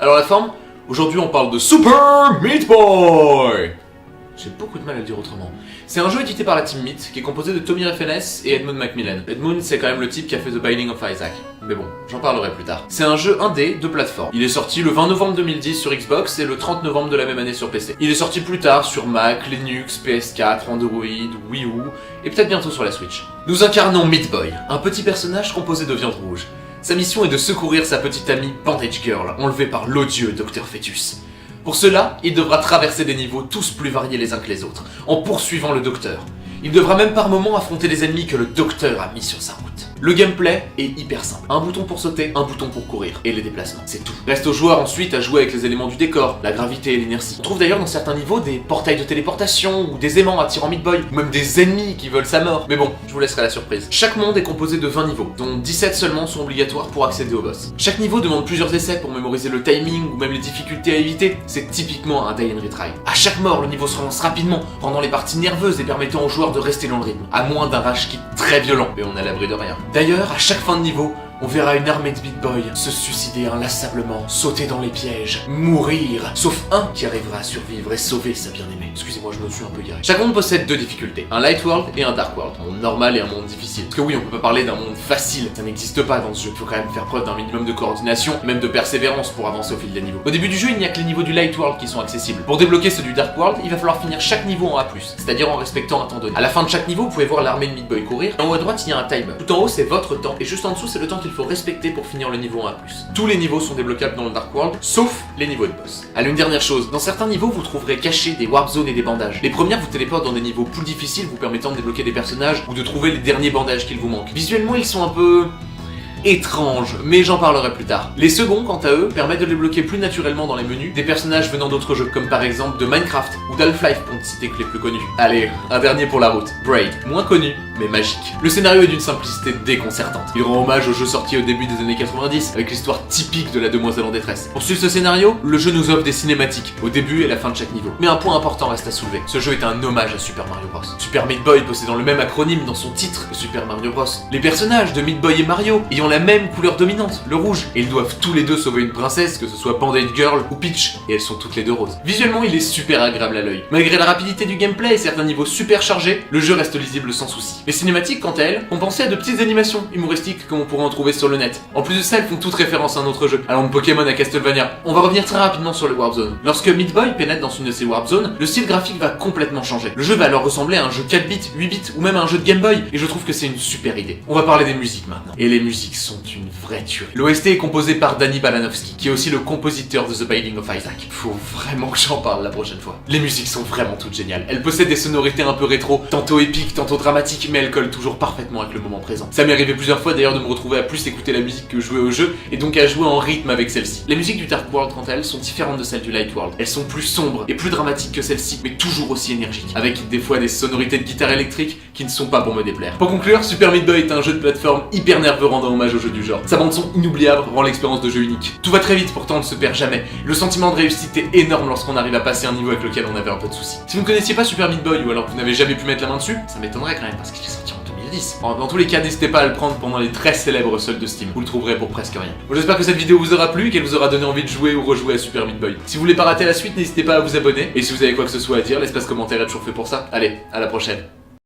Alors la forme, aujourd'hui on parle de Super Meat Boy. J'ai beaucoup de mal à le dire autrement. C'est un jeu édité par la Team Meat, qui est composé de Tommy Refenes et Edmund Macmillan. Edmund, c'est quand même le type qui a fait The Binding of Isaac. Mais bon, j'en parlerai plus tard. C'est un jeu indé de plateforme. Il est sorti le 20 novembre 2010 sur Xbox et le 30 novembre de la même année sur PC. Il est sorti plus tard sur Mac, Linux, PS4, Android, Wii U, et peut-être bientôt sur la Switch. Nous incarnons Meat Boy, un petit personnage composé de viande rouge. Sa mission est de secourir sa petite amie Bandage Girl, enlevée par l'odieux Dr Fetus. Pour cela, il devra traverser des niveaux tous plus variés les uns que les autres, en poursuivant le docteur. Il devra même par moments affronter les ennemis que le docteur a mis sur sa route. Le gameplay est hyper simple. Un bouton pour sauter, un bouton pour courir, et les déplacements, c'est tout. Reste au joueur ensuite à jouer avec les éléments du décor, la gravité et l'inertie. On trouve d'ailleurs dans certains niveaux des portails de téléportation, ou des aimants attirant Meat Boy, ou même des ennemis qui veulent sa mort. Mais bon, je vous laisserai la surprise. Chaque monde est composé de 20 niveaux, dont 17 seulement sont obligatoires pour accéder au boss. Chaque niveau demande plusieurs essais pour mémoriser le timing, ou même les difficultés à éviter. C'est typiquement un die and retry. À chaque mort, le niveau se relance rapidement, rendant les parties nerveuses et permettant aux joueurs de rester dans le rythme, à moins d'un rage kit très violent, et on est à l'abri de rien. D'ailleurs, à chaque fin de niveau, on verra une armée de Meat Boy se suicider inlassablement, sauter dans les pièges, mourir, sauf un qui arrivera à survivre et sauver sa bien-aimée. Excusez-moi, je me suis un peu garé. Chaque monde possède deux difficultés, un Light World et un Dark World, un monde normal et un monde difficile. Parce que oui, on peut pas parler d'un monde facile, ça n'existe pas dans ce jeu. Il faut quand même faire preuve d'un minimum de coordination, même de persévérance pour avancer au fil des niveaux. Au début du jeu, il n'y a que les niveaux du Light World qui sont accessibles. Pour débloquer ceux du Dark World, il va falloir finir chaque niveau en A+, c'est-à-dire en respectant un temps donné. À la fin de chaque niveau, vous pouvez voir l'armée de Meat Boy courir. En haut à droite, il y a un timer. Tout en haut, c'est votre temps, et juste en dessous, c'est le temps qu'il faut respecter pour finir le niveau 1+. Tous les niveaux sont débloquables dans le Dark World, sauf les niveaux de boss. Allez, une dernière chose, dans certains niveaux vous trouverez cachés des warp zones et des bandages. Les premières vous téléportent dans des niveaux plus difficiles vous permettant de débloquer des personnages ou de trouver les derniers bandages qu'il vous manque. Visuellement ils sont un peu étranges, mais j'en parlerai plus tard. Les seconds, quant à eux, permettent de débloquer plus naturellement dans les menus des personnages venant d'autres jeux, comme par exemple de Minecraft ou d'Half-Life pour ne citer que les plus connus. Allez, un dernier pour la route, Braid, moins connu, mais magique. Le scénario est d'une simplicité déconcertante. Il rend hommage aux jeux sortis au début des années 90, avec l'histoire typique de la demoiselle en détresse. Pour suivre ce scénario, le jeu nous offre des cinématiques, au début et à la fin de chaque niveau. Mais un point important reste à soulever, ce jeu est un hommage à Super Mario Bros. Super Meat Boy possédant le même acronyme dans son titre que Super Mario Bros. Les personnages de Meat Boy et Mario ayant la même couleur dominante, le rouge, et ils doivent tous les deux sauver une princesse, que ce soit Bandage Girl ou Peach, et elles sont toutes les deux roses. Visuellement, il est super agréable à l'œil. Malgré la rapidité du gameplay et certains niveaux super chargés, le jeu reste lisible sans souci. Les cinématiques, quant à elles, ont pensé à de petites animations humoristiques comme on pourrait en trouver sur le net. En plus de ça, elles font toutes référence à un autre jeu, allant de Pokémon à Castlevania. On va revenir très rapidement sur les Warp Zones. Lorsque Meat Boy pénètre dans une de ces Warp Zones, le style graphique va complètement changer. Le jeu va alors ressembler à un jeu 4 bits, 8 bits ou même à un jeu de Game Boy, et je trouve que c'est une super idée. On va parler des musiques maintenant. Et les musiques sont une vraie tuerie. L'OST est composé par Danny Balanowski, qui est aussi le compositeur de The Binding of Isaac. Faut vraiment que j'en parle la prochaine fois. Les musiques sont vraiment toutes géniales. Elles possèdent des sonorités un peu rétro, tantôt épiques, tantôt dramatiques, mais elles collent toujours parfaitement avec le moment présent. Ça m'est arrivé plusieurs fois d'ailleurs de me retrouver à plus écouter la musique que jouer au jeu, et donc à jouer en rythme avec celle-ci. Les musiques du Dark World, quant à elles, sont différentes de celles du Light World. Elles sont plus sombres et plus dramatiques que celle-ci, mais toujours aussi énergiques, avec des fois des sonorités de guitare électrique qui ne sont pas pour me déplaire. Pour conclure, Super Meat Boy est un jeu de plateforme hyper nerveux rendant hommage au jeu du genre. Sa bande son inoubliable rend l'expérience de jeu unique. Tout va très vite, pourtant on ne se perd jamais. Le sentiment de réussite est énorme lorsqu'on arrive à passer un niveau avec lequel on avait un peu de soucis. Si vous ne connaissiez pas Super Meat Boy ou alors que vous n'avez jamais pu mettre la main dessus, ça m'étonnerait quand même parce qu'il est sorti en 2010. Dans tous les cas, n'hésitez pas à le prendre pendant les très célèbres soldes de Steam. Vous le trouverez pour presque rien. Bon, j'espère que cette vidéo vous aura plu et qu'elle vous aura donné envie de jouer ou rejouer à Super Meat Boy. Si vous voulez pas rater la suite, n'hésitez pas à vous abonner. Et si vous avez quoi que ce soit à dire, l'espace commentaire est toujours fait pour ça. Allez, à la prochaine.